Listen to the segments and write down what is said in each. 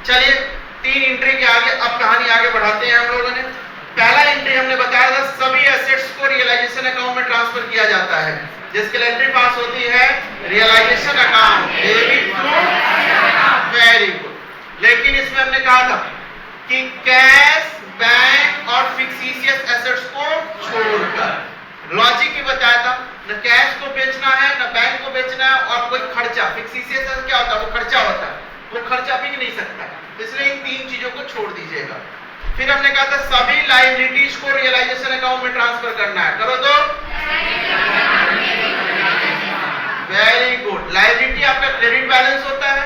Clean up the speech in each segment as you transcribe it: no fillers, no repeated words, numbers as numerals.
चलिए 3 एंट्री के आगे अब कहानी आगे बढ़ाते हैं हम लोगों ने। पहला एंट्री हमने बताया था सभी एसेट्स को रियलाइजेशन अकाउंट में ट्रांसफर किया जाता है, जिसके लिए एंट्री पास होती है realisation account debit to. Very good. लेकिन इसमें हमने कहा था कि कैश, बैंक और फिक्सिशियस एसेट्स को छोड़कर लॉजिक ही बताया था, न कैश को बेचना है न बैंक को बेचना है और कोई खर्चा। फिक्सिशियस एसेट क्या होता है? वो खर्चा होता है, वो खर्चा बिक नहीं सकता, इसलिए इन 3 चीजों को छोड़ दीजिएगा। फिर हमने कहा था सभी लायबिलिटीज को रियलाइजेशन अकाउंट में ट्रांसफर करना है, करो तो। Very good. लायबिलिटी आपका क्रेडिट बैलेंस होता है,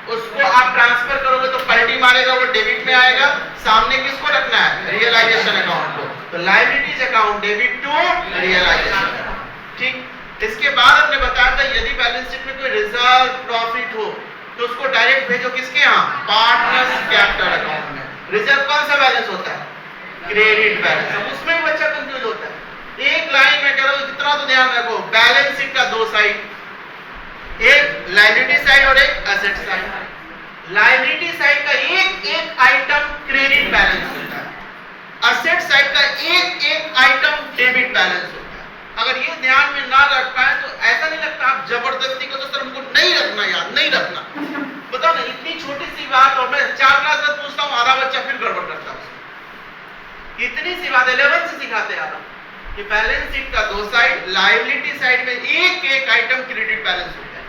उसको आप ट्रांसफर करोगे तो पलटी मारेगा, वो डेबिट में आएगा। सामने किसको रखना है? रियलाइजेशन अकाउंट को। तो liabilities account debit to realisation. ठीक। इसके बाद हमने बताया था यदि बैलेंस शीट में कोई रिजर्व प्रॉफिट हो तो उसको डायरेक्ट भेजो किसके यहाँ? पार्टनर्स कैपिटल अकाउंट में। रिजर्व कौन सा बैलेंस होता है? Credit balance. अब उसमें भी बच्चा कंफ्यूज होता है। एक लाइन में कह रहा हूं, इतना तो ध्यान रखो, बैलेंस शीट का 2 साइड, एक लायबिलिटी साइड और एक एसेट साइड। लायबिलिटी साइड का एक आइटम क्रेडिट बैलेंस होता है, एसेट साइड का एक आइटम डेबिट बैलेंस होता है। अगर ये ध्यान में ना रख पाए तो ऐसा नहीं लगता आप जबरदस्ती को, तो सर हमको नहीं रखना, याद नहीं रखना। बताओ ना, इतनी छोटी सी बात और मैं 4 क्लास में पूछता हूँ, आधा बच्चा फिर गड़बड़ करता है। इतनी सी बात 11 से सिखाते आ रहा कि बैलेंस शीट का 2 साइड, लायबिलिटी साइड में एक आइटम क्रेडिट बैलेंस होता है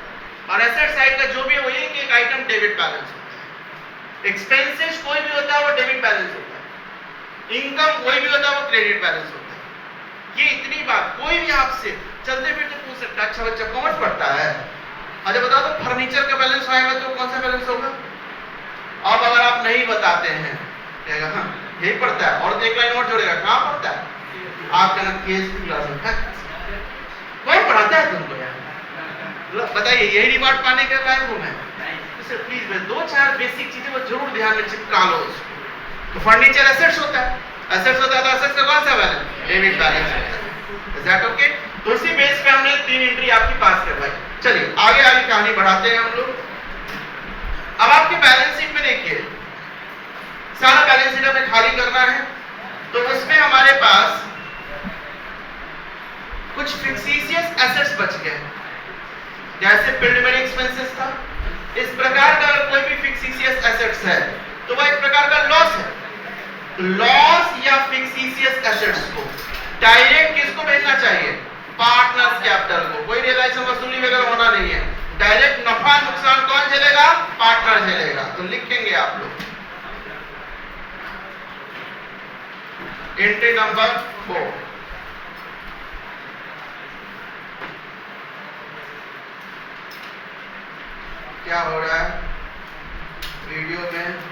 और एसेट साइड का जो भी है वो एक आइटम डेबिट बैलेंस होता है। एक्सपेंसेस कोई भी होता है वो डेबिट बैलेंस होता है, इनकम कोई भी होता है वो क्रेडिट बैलेंस होता है। ये इतनी बात कोई भी आपसे चलते फिरते पूछ सकता है। अच्छा बच्चा कॉमर्स पढ़ता है, अच्छा बता दो फर्नीचर का बैलेंस आएगा तो कौन सा बैलेंस होगा? अब अगर आप नहीं बताते हैं कहेगा हाँ यही पढ़ता है, और एक लाइन और जोड़ेगा कहाँ पढ़ता है? आपका ना केस क्लास में कौन पढ़ाता है तुमको यार? बताइए, यही रिवार्ड पाने के लायक हूं मैं? तो प्लीज मैं 2-4 बेसिक चीजें वो जरूर ध्यान में चिपका लो उसको। तो फर्नीचर एसेट्स होता है, एसेट्स होता है तो एसेट्स का कौन सा बैलेंस? डेबिट बैलेंस होता है। Is that okay? तो उसी बेस पे हमने 3 एंट्री आपकी पास करवाई। चलिए आगे कहानी बढ़ाते हैं हम लोग। अब आपके बैलेंस शीट में देखिए, सारा बैलेंस शीट हमें खाली करना है, तो उसमें हमारे पास कुछ फिक्सिशियस एसेट्स बच गए, जैसे प्रिलिमिनरी एक्सपेंसेस था। इस प्रकार का कोई भी फिक्सिशियस एसेट्स है तो वह एक प्रकार का लॉस है। लॉस या फिक्सिशियस एसेट्स को डायरेक्ट किसको भेजना चाहिए? पार्टनर्स कैपिटल को। कोई रियलाइजेशन वसूली वगैरह होना नहीं है, डायरेक्ट नफा नुकसान कौन झेलेगा? पार्टनर झेलेगा। तो लिखेंगे आप लोग एंट्री नंबर 4। क्या हो रहा है वीडियो में?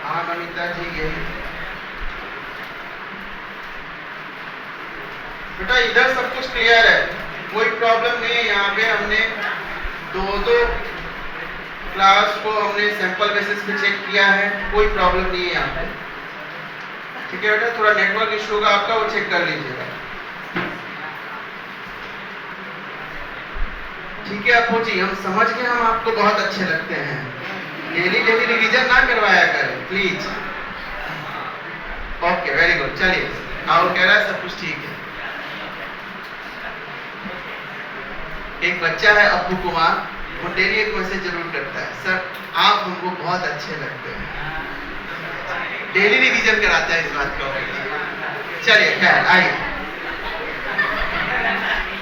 अमिता जी यही बेटा, इधर सब कुछ क्लियर है, कोई प्रॉब्लम नहीं है। यहाँ पे हमने 2 क्लास को हमने सैंपल बेसिस पे चेक किया है, कोई प्रॉब्लम नहीं है यहाँ पे। ठीक है बेटा, थोड़ा नेटवर्क इशू होगा आपका, वो चेक कर लीजिएगा। ठीक है अपू जी, हम समझ गए, हम आपको बहुत अच्छे लगते हैं। डेली रिवीजन ना करवाया करें प्लीज। Okay very good. चलिए और कह रहा है सब कुछ ठीक है। एक बच्चा है अप्पू कुमार, वो डेली एक मैसेज जरूर करता है, सर आप हमको बहुत अच्छे लगते हैं। डेली रिवीजन कराता है इस बात को। चलिए खैर आइए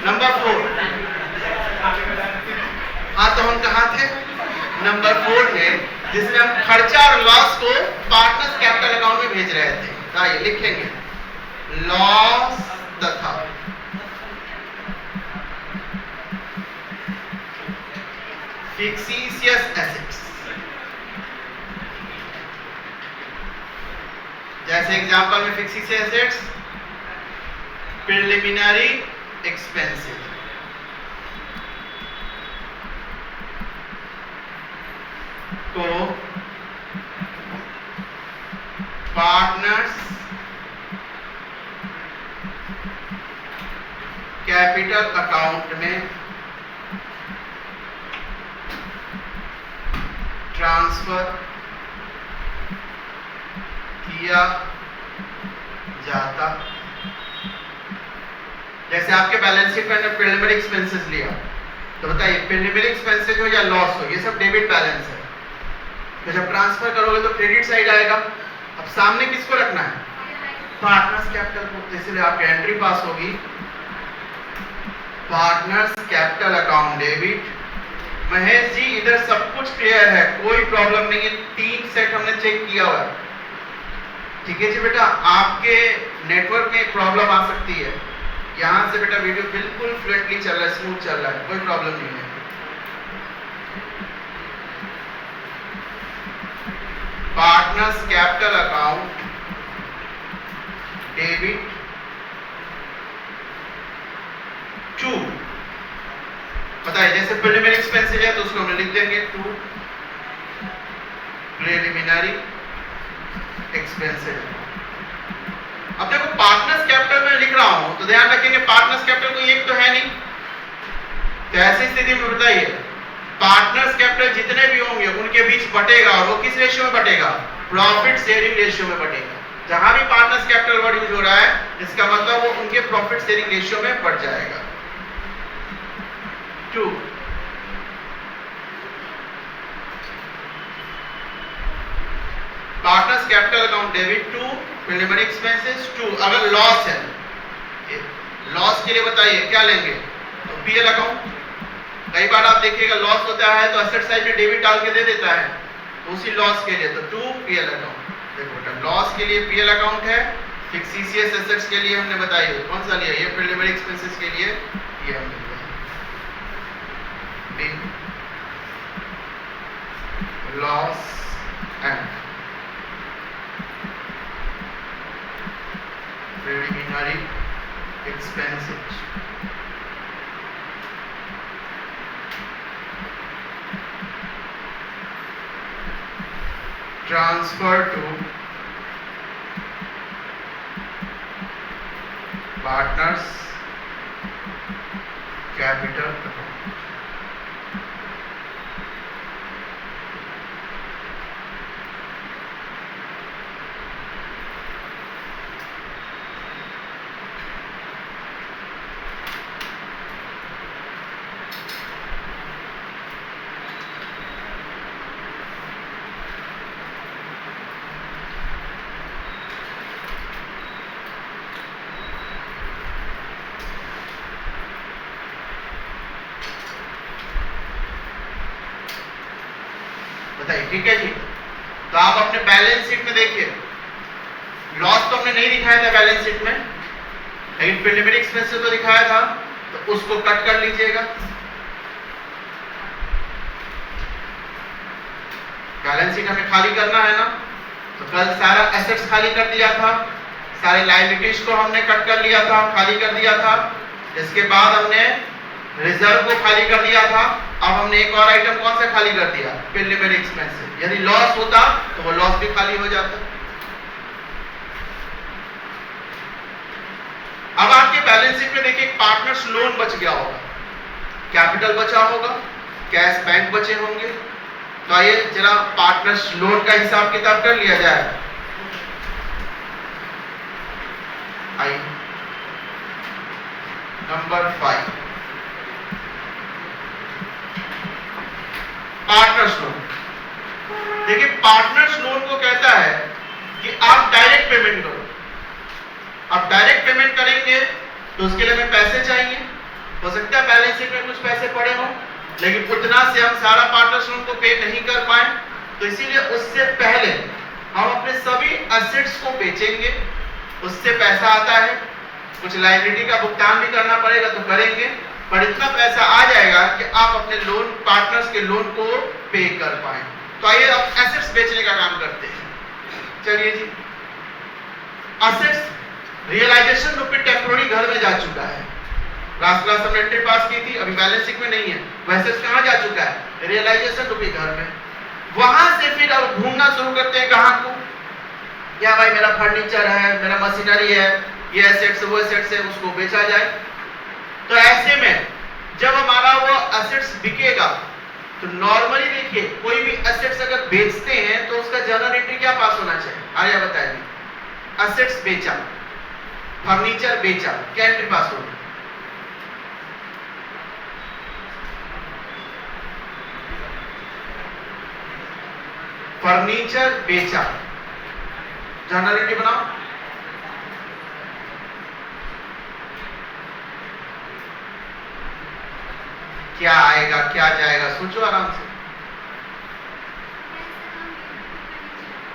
नंबर 4। हाँ तो हम कहाँ थे? नंबर 4 में, जिसमें हम खर्चा और लॉस को पार्टनर्स कैपिटल अकाउंट में भेज रहे थे। आइए लिखेंगे लॉस तथा फिक्सिशियस एसेट्स। जैसे एग्जांपल में फिक्सिशियस एसेट्स, प्रिलिमिनरी एक्सपेंसेस को पार्टनर्स कैपिटल अकाउंट में ट्रांसफर किया जाता। जैसे आपके बैलेंस शीट में प्रिलिमिनरी एक्सपेंसेस लिया, तो बताइए प्रिलिमिनरी एक्सपेंसेस हो या लॉस हो, ये सब डेबिट बैलेंस है। तो जब ट्रांसफर करोगे तो क्रेडिट साइड आएगा। अब सामने किसको रखना है? पार्टनर्स कैपिटल को। इसलिए आपकी एंट्री पास होगी partners capital account debit. Mahesh ji इधर सब कुछ क्लियर है, कोई प्रॉब्लम नहीं है, 3 सेट हमने चेक किया हुआ है। ठीक है जी बेटा, आपके नेटवर्क में प्रॉब्लम आ सकती है, यहाँ से बेटा वीडियो बिल्कुल फ्लुएंटली चल रहा है, स्मूथ चल रहा है, कोई प्रॉब्लम नहीं है। Partners capital account debit 2। बताइए जैसे प्रिलिमिनरी एक्सपेंसेस है तो उसको हम लिख देंगे 2 प्रिलिमिनरी एक्सपेंसेस। अब देखो पार्टनर्स कैपिटल में लिख रहा हूं तो ध्यान रखेंगे पार्टनर्स कैपिटल कोई एक तो है नहीं, तो ऐसी स्थिति में बताइए पार्टनर्स कैपिटल जितने भी होंगे उनके बीच बटेगा, और वो किस रेशियो में बटेगा? प्रॉफिट शेयरिंग रेशियो में बटेगा। जहां भी पार्टनर्स कैपिटल वर्ड यूज हो रहा है इसका मतलब वो उनके प्रॉफिट शेयरिंग रेशियो में बढ़ जाएगा। 2 partners capital account debit 2 preliminary expenses 2। अगर लॉस है, लॉस के लिए बताइए क्या लेंगे? तो पीएल अकाउंट। कई बार आप देखिएगा लॉस होता है तो असेट साइड में डेबिट डाल के दे देता है, तो उसी लॉस के लिए तो 2 पीएल अकाउंट। देखो बेटा लॉस के लिए पीएल अकाउंट है, फिर सीसीएस एसेट्स के लिए हमने बताइए कौन सा लिया? ये प्रिलिमिनरी एक्सपेंसेस के लिए ये हमने लिया loss and preliminary expenses। Transfer to partners capital account। बताइए ठीक है जी। तो आप अपने बैलेंस शीट में देखिए लॉस तो हमने नहीं दिखाया था बैलेंस शीट में, लेकिन प्रिलिमिनरी एक्सपेंसेस तो दिखाया था, तो उसको कट कर लीजिएगा। बैलेंस शीट हमें खाली करना है ना, तो कल सारा एसेट्स खाली कर दिया था, सारे लायबिलिटीज को हमने कट कर लिया था, खाली कर दिया था। इसके बाद हमने रिजर्व को खाली कर दिया था। अब हमने एक और आइटम कौन सा खाली कर दिया? Preliminary expenses. यदि लॉस होता तो वो लॉस भी खाली हो जाता। अब आपके बैलेंस शीट में देखिए पार्टनर्स लोन बच गया होगा, कैपिटल बचा होगा, कैश बैंक बचे होंगे। तो आइए जरा पार्टनर्स लोन का हिसाब किताब कर लिया जाए। आइए नंबर 5 पार्टनर्स लोन। देखिए पार्टनर्स लोन को कहता है कि आप डायरेक्ट पेमेंट करो। आप डायरेक्ट पेमेंट करेंगे तो उसके लिए हमें पैसे चाहिए। हो सकता है बैलेंस शीट में कुछ पैसे पड़े हों, लेकिन उतना से हम सारा पार्टनर्स लोन को पे नहीं कर पाए, तो इसीलिए उससे पहले हम अपने सभी एसेट्स को बेचेंगे, उससे पैसा आता है। कुछ लायबिलिटी का भुगतान भी करना पड़ेगा तो करेंगे, पर इतना पैसा आ जाएगा कि आप अपने लोन पार्टनर्स के लोन को पे कर पाए। तो आइए अब एसेट्स बेचने का काम करते हैं। चलिए जी, एसेट्स रियलाइजेशन रुपए टेम्पोररी घर में जा चुका है। लास्ट क्लास हमने एंट्री पास की थी, अभी बैलेंस शीट में नहीं है। वैसे कहां जा चुका है? रियलाइजेशन रुपए घर में। वहां से फिर अब घूमना शुरू करते हैं ग्राहक को, या भाई मेरा फर्नीचर है, मेरा मशीनरी है, ये एसेट्स वो एसेट्स है, उसको बेचा जाए। तो ऐसे में जब हमारा वो एसेट्स बिकेगा तो नॉर्मली देखिए कोई भी एसेट्स अगर बेचते हैं तो उसका जर्नल एंट्री क्या पास होना चाहिए? आर्या बताइए। एसेट्स बेचा, फर्नीचर बेचा, क्या एंट्री पास होगी? फर्नीचर बेचा, जर्नल एंट्री बनाओ। क्या आएगा क्या जाएगा सोचो आराम से।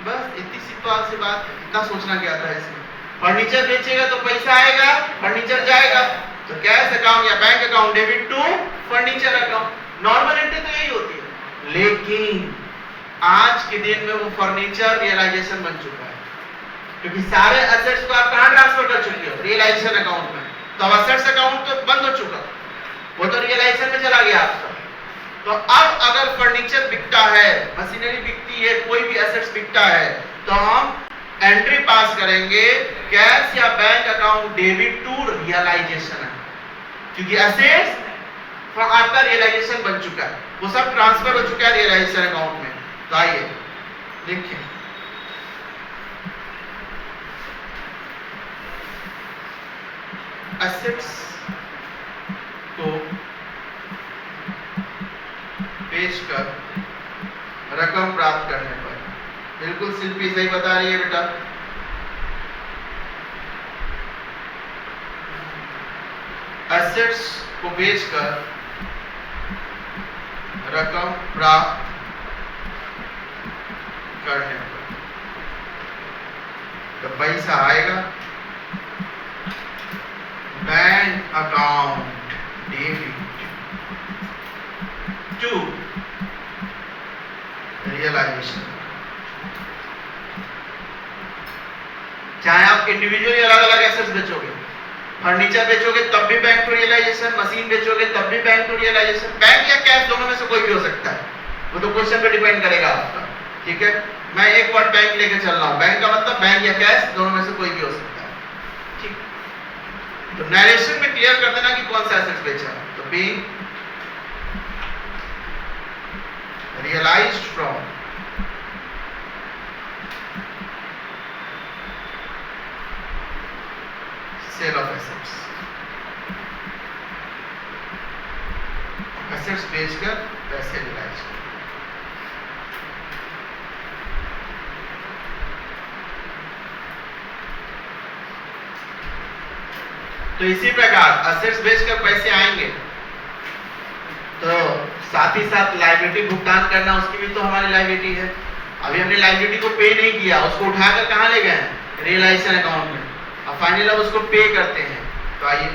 बस इतनी सिंपल सी बात है, इतना सोचना क्या था इसमें। फर्नीचर बेचेगा तो पैसा आएगा, फर्नीचर जाएगा, तो कैश अकाउंट या bank account debit to furniture account. Normal entry तो यही होती है, लेकिन आज के दिन में वो फर्नीचर रियलाइजेशन बन चुका है, क्योंकि सारे एसेट्स को आप कहां ट्रांसफर कर चुके हो? रियलाइजेशन अकाउंट में। तो अब एसेट्स अकाउंट तो बंद हो चुका, वो तो रियलाइजेशन में चला गया आपका। तो अब अगर फर्नीचर बिकता है, मशीनरी बिकती है, कोई भी एसेट्स बिकता है, तो हम एंट्री पास करेंगे कैश या bank account debit to realisation, क्योंकि एसेट्स आपका रियलाइजेशन बन चुका है, वो सब ट्रांसफर हो चुका है रियलाइजेशन अकाउंट में। तो आइए देखिए, एसेट्स को बेचकर रकम प्राप्त करने पर, बिल्कुल शिल्पी सही बता रही है बेटा, एसेट्स को बेचकर रकम प्राप्त करने पर तो पैसा आएगा bank account debit to realisation. चाहे आप इंडिविजुअली अलग अलग एसेट्स बेचोगे, फर्नीचर बेचोगे तब भी बैंक टू रियलाइजेशन, मशीन बेचोगे तब भी बैंक टू रियलाइजेशन, बैंक या कैश दोनों में से कोई भी हो सकता है, वो तो क्वेश्चन पे डिपेंड करेगा आपका। ठीक है, मैं एक वर्ड बैंक लेके चल रहा हूं, बैंक का मतलब बैंक या कैश दोनों में से कोई भी हो सकता है। ठीक, तो नरेशन में क्लियर कर देना कि कौन सा एसेट्स बेचा। तो being realized from sale of assets, assets बेचकर पैसे रियलाइज कर। तो इसी प्रकार एसेट्स बेचकर पैसे आएंगे, तो साथ ही साथ लायबिलिटी भुगतान करना, उसकी भी तो हमारी लायबिलिटी है। अभी हमने लायबिलिटी को पे नहीं किया, उसको उठाकर कहां ले गए? रियलाइजेशन अकाउंट में। अब फाइनली अब उसको पे करते हैं। तो आइए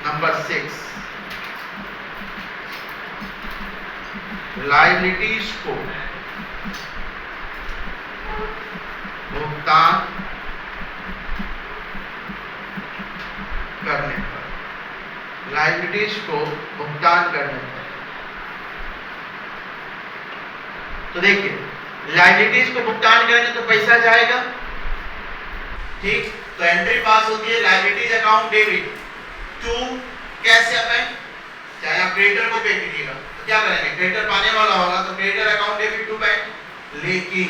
नंबर 6, लायबिलिटीज को भुगतान करने पर, लायबिलिटीज को भुगतान करने पर, तो देखिए लायबिलिटीज को भुगतान करेंगे तो पैसा जाएगा। ठीक, तो एंट्री पास होती है liabilities account debit to cash या बैंक। चाहे आप क्रेडिटर को पे कीजिएगा तो क्या करेंगे? क्रेडिटर पाने वाला होगा तो creditor account debit to bank. लेकिन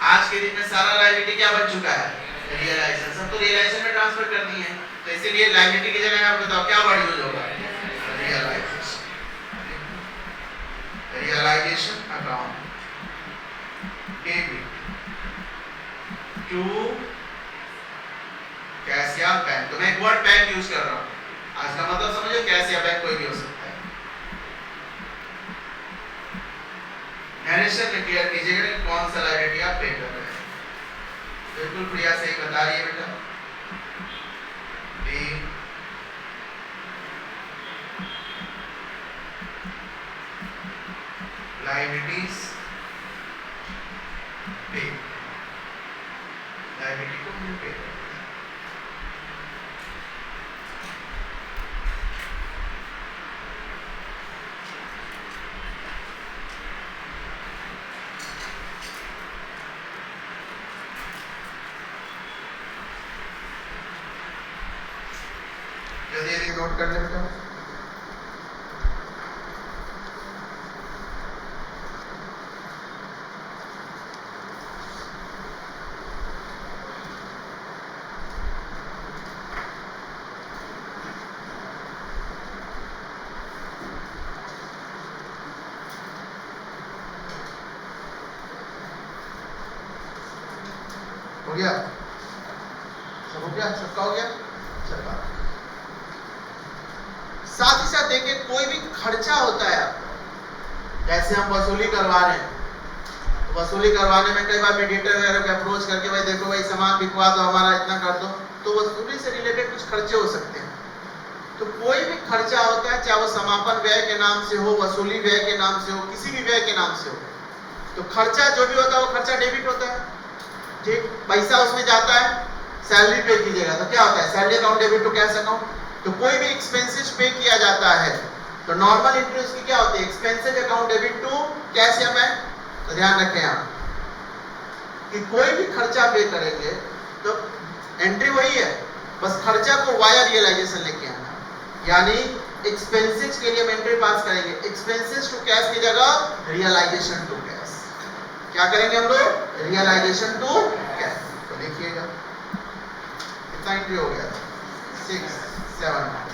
आज के दिन में सारा लायबिलिटी क्या बन चुका है? रियलाइजेशन। सब तो रियलाइजेशन में ट्रांसफर कर दी है, तो इसीलिए लायबिलिटी की जगह आप बताओ क्या वर्ड यूज होगा? Realisation. Realisation account debit to cash या बैंक। तो मैं एक वर्ड बैंक यूज कर रहा हूं, आज का मतलब समझो, कैश या बैंक कोई भी हो सकता है। नरेशन में क्लियर कीजिएगा कि कौन सा लायबिलिटी आप पे कर रहे हैं। बिल्कुल प्रिया सही बता रही है बेटा। लायबिलिटीज पे, लायबिलिटी को हम पे करते हैं। जल्दी नोट कर लेते हैं। गया? सब हो गया? सबका हो गया? चलो साथ ही साथ देखिए कोई भी खर्चा होता है आपका, जैसे हम वसूली करवा रहे हैं, तो वसूली करवाने में कई बार मीडिएटर वगैरह को अप्रोच करके भाई देखो भाई सामान बिकवा दो, हमारा इतना कर दो, तो वसूली से रिलेटेड कुछ खर्चे हो सकते हैं। तो कोई भी खर्चा होता है, चाहे वो समापन व्यय के नाम से हो, वसूली व्यय के नाम से हो, किसी भी व्यय के नाम से हो, तो खर्चा जो भी होता है वो खर्चा डेबिट होता है। ठीक, पैसा उसमें जाता है, सैलरी पे कीजिएगा तो क्या होता है? Salary account debit to cash account. तो कोई भी एक्सपेंसेस पे किया जाता है तो नॉर्मल एंट्री उसकी क्या होती है? Expenses account debit to cash या बैंक। तो ध्यान रखें आप कि कोई भी खर्चा पे करेंगे तो एंट्री वही है, बस खर्चा को वाया रियलाइजेशन लेके आना। यानी एक्सपेंसेस के लिए हम एंट्री पास करेंगे, एक्सपेंसेस टू कैश की जगह रियलाइजेशन टू कैश। क्या करेंगे हम लोग? Realisation to cash. तो देखिएगा कितना एंट्री हो गया? 6 7।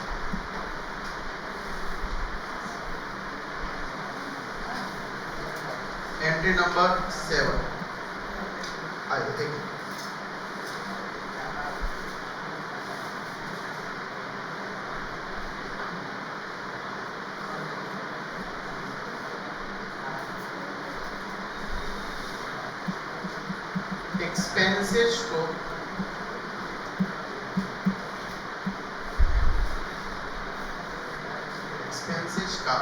एंट्री नंबर 7 आइए देखिए। एक्सपेंसेस को एक्सपेंसेस का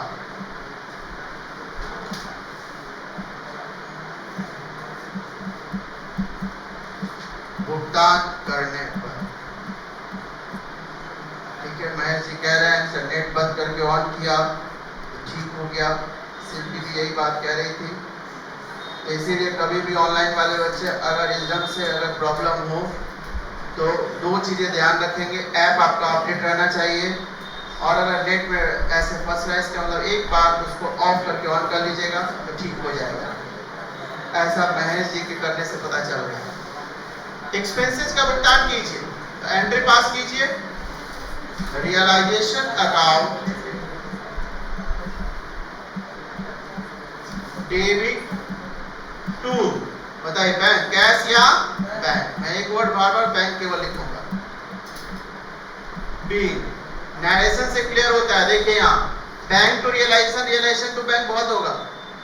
भुगतान करने पर, ठीक है, महेश जी कह रहे हैं सर नेट बंद करके ऑन किया तो ठीक हो गया। शिल्पी भी यही बात कह रही थी। तो इसीलिए कभी भी ऑनलाइन वाले बच्चे अगर एकदम से अगर प्रॉब्लम हो तो दो चीज़ें ध्यान रखेंगे, ऐप आपका अपडेट रहना चाहिए, और अगर नेट में ऐसे फंस रहा है इसका मतलब एक बार उसको ऑफ करके ऑन कर लीजिएगा तो ठीक हो जाएगा। ऐसा महेश जी के करने से पता चल रहा है। एक्सपेंसेस का भुगतान कीजिए तो एंट्री पास कीजिए, रियलाइजेशन अकाउंट डेबिट टू, बताइए बैंक, कैश या बैंक। मैं एक वर्ड बार बार बैंक केवल लिखूंगा। बी, नरेशन से क्लियर होता है। देखिए यहाँ bank to realisation, realisation to bank बहुत होगा।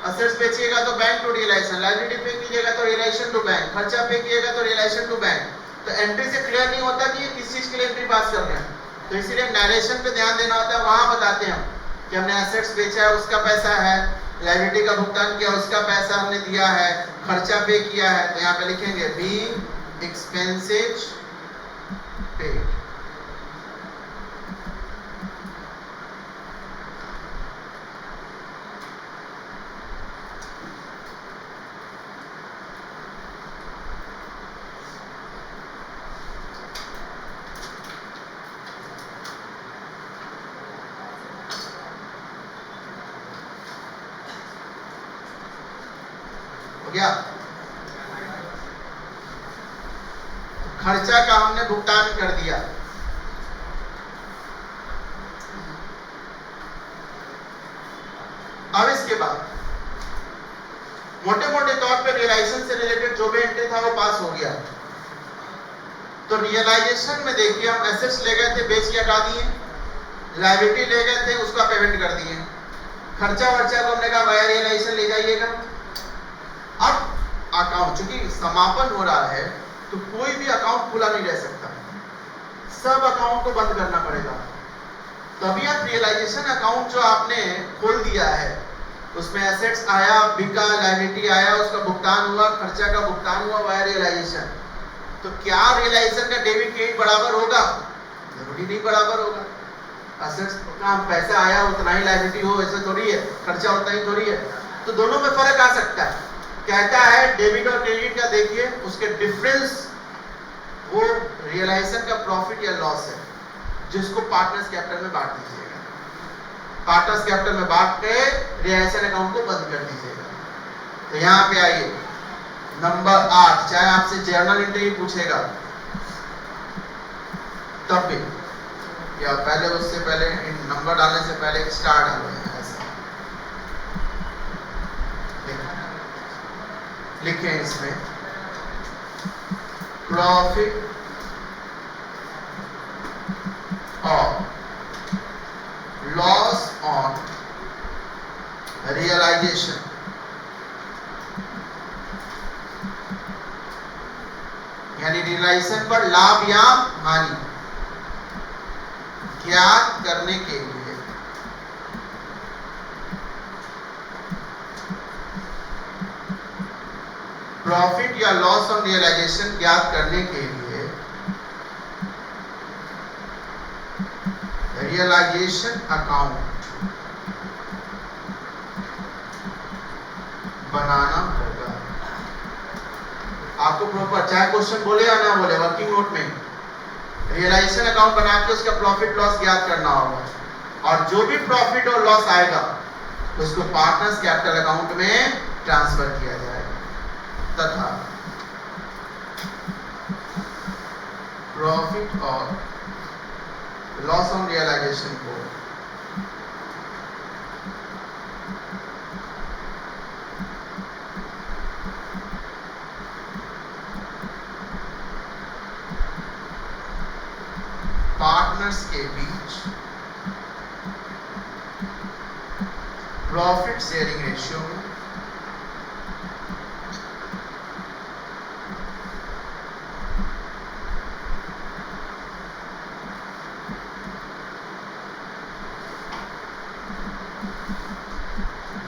असेट्स बेचिएगा तो बैंक टू रियलाइजेशन, लायबिलिटी पे कीजिएगा तो रियलाइजेशन टू बैंक, खर्चा पे कीजिएगा तो रियलाइजेशन टू बैंक। तो एंट्री से क्लियर नहीं होता कि ये किस चीज के लिए एंट्री पास कर रहे हैं, तो इसीलिए नरेशन पे ध्यान देना होता है। वहां बताते हैं कि हमने एसेट्स बेचा है उसका पैसा है, लायबिलिटी का भुगतान किया उसका पैसा हमने दिया है, खर्चा पे किया है, तो यहाँ पे लिखेंगे बी एक्सपेंसेस पेड। गया? खर्चा का हमने भुगतान कर दिया। अब इसके बाद मोटे मोटे तौर पे रियलाइजेशन से रिलेटेड जो भी एंट्री था वो पास हो गया। तो रियलाइजेशन में देखिए हम एसेट्स ले गए थे, बेच के हटा दिए, लायबिलिटी ले गए थे उसका पेमेंट कर दिए, खर्चा वर्चा को हमने कहा वाया रियलाइजेशन ले जाइएगा। अब अकाउंट चूंकि समापन हो रहा है तो कोई भी अकाउंट खुला नहीं रह सकता, सब अकाउंट को बंद करना पड़ेगा। तभी आप रियलाइजेशन अकाउंट जो आपने खोल दिया है उसमें एसेट्स आया, बिका, लायबिलिटी आया, उसका भुगतान हुआ, खर्चा का भुगतान हुआ वाया रियलाइजेशन, तो क्या रियलाइजेशन का डेबिट क्रेडिट बराबर होगा? जरूरी नहीं बराबर होगा। एसेट्स का पैसा आया उतना ही लायबिलिटी हो ऐसा थोड़ी है, खर्चा उतना ही थोड़ी है, तो दोनों में फर्क आ सकता है। कहता है डेबिट और क्रेडिट का देखिए उसके डिफरेंस वो रियलाइजेशन का प्रॉफिट या लॉस है जिसको पार्टनर्स कैपिटल में बांट दीजिएगा, पार्टनर्स कैपिटल में बांट के रियलाइजेशन अकाउंट को बंद कर दीजिएगा। तो यहाँ पे आइए नंबर 8, चाहे आपसे जर्नल एंट्री पूछेगा तब भी, या पहले उससे पहले नंबर डालने से पहले स्टार डालो, लिखें इसमें प्रॉफिट और लॉस ऑन रियलाइजेशन, यानी रियलाइजेशन पर लाभ या हानि ज्ञात करने के लिए प्रॉफिट या लॉस ऑन रियलाइजेशन ज्ञात करने के लिए रियलाइजेशन अकाउंट बनाना होगा। आपको प्रॉपर चाहे क्वेश्चन बोले या ना बोले, वर्किंग नोट में रियलाइजेशन अकाउंट बना के उसका प्रॉफिट लॉस ज्ञात करना होगा और जो भी प्रॉफिट और लॉस आएगा उसको पार्टनर्स कैपिटल अकाउंट में ट्रांसफर किया जाएगा तथा प्रॉफिट और लॉस ऑन रियलाइजेशन को पार्टनर्स के बीच प्रॉफिट शेयरिंग रेशियो में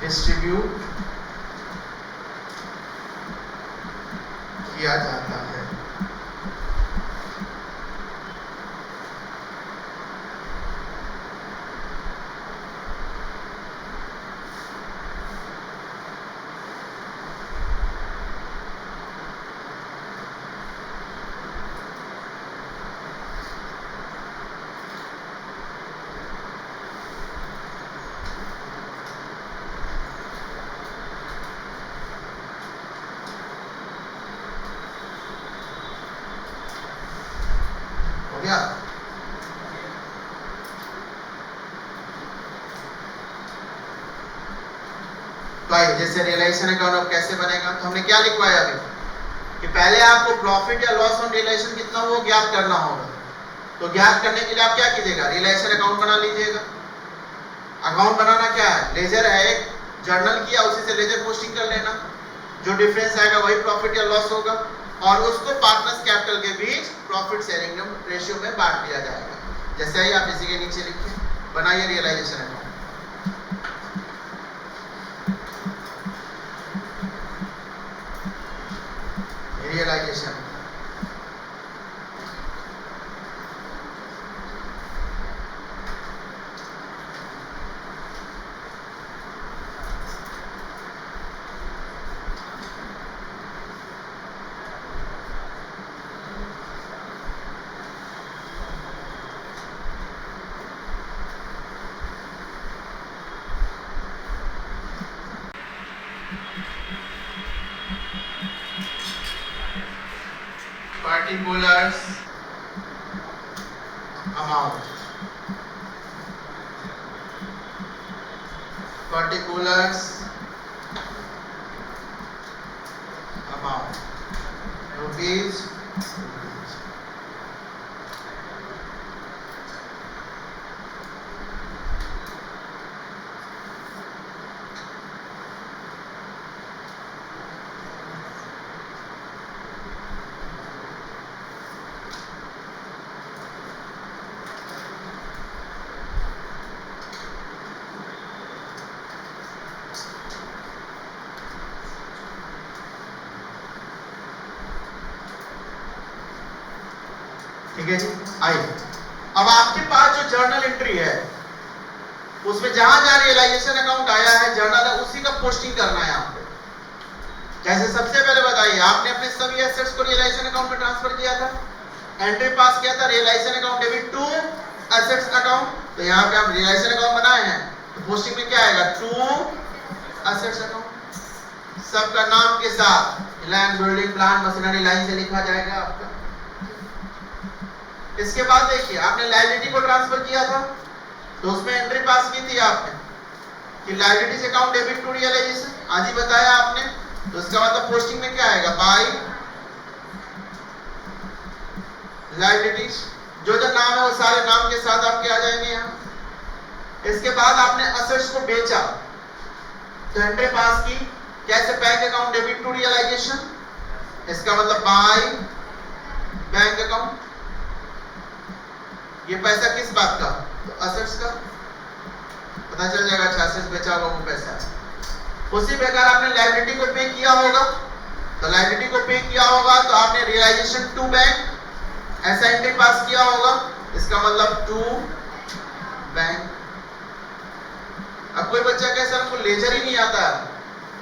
डिस्ट्रीब्यूट किया जाता है। तो आइए, जैसे रियलाइजेशन अकाउंट अब कैसे बनेगा, तो हमने क्या लिखवाया अभी कि पहले आपको प्रॉफिट या लॉस ऑन रियलाइजेशन कितना हो ज्ञात करना होगा। तो ज्ञात करने के लिए आप क्या कीजिएगा, रियलाइजेशन अकाउंट बना लीजिएगा। अकाउंट बनाना क्या है, लेजर है, एक जर्नल किया उसी से लेजर पोस्टिंग कर लेना, जो डिफरेंस आएगा वही प्रॉफिट या लॉस होगा और उसको पार्टनर्स कैपिटल के बीच प्रॉफिट शेयरिंग रेशियो में बांट दिया जाएगा। जैसे ही आप इसी के नीचे लिखिए, बनाइए realisation account. Realisation particulars amount, particulars amount rupees ठीक है जी। आइए, अब आपके पास जो जर्नल एंट्री है उसमें जहां जहां रियलाइजेशन अकाउंट आया है जर्नल है उसी का पोस्टिंग करना है आपको। जैसे सबसे पहले बताइए, आपने अपने सभी एसेट्स को रियलाइजेशन अकाउंट में ट्रांसफर किया था, एंट्री पास किया था realisation account debit to assets account. तो यहाँ पे हम रियलाइजेशन अकाउंट बनाए हैं तो पोस्टिंग में क्या आएगा, टू एसेट्स अकाउंट, सबका नाम के साथ land building plant machinery line से लिखा जाएगा आपका। इसके बाद देखिए, आपने लायबिलिटी को ट्रांसफर किया था तो उसमें एंट्री पास की थी आपने कि लायबिलिटी से अकाउंट डेबिट टू रियलाइजेशन, आज ही बताया आपने। तो इसका मतलब पोस्टिंग में क्या आएगा, बाय लायबिलिटीज, जो नाम है वो सारे नाम के साथ आपके आ जाएंगे यहाँ। इसके बाद आपने असेट्स को बेचा तो एंट्री पास की, कैसे? Bank account debit to realisation, इसका मतलब बाय बैंक अकाउंट। ये पैसा किस बात का? तो असेट्स का, पता चल जाएगा अच्छा असेट्स बेचा होगा वो पैसा है। उसी प्रकार आपने लायबिलिटी को पे किया होगा, तो लायबिलिटी को पे किया होगा तो आपने रियलाइजेशन टू बैंक ऐसा एंट्री पास किया होगा, इसका मतलब टू बैंक। अब कोई बच्चा कहे सर हमको लेजर ही नहीं आता है,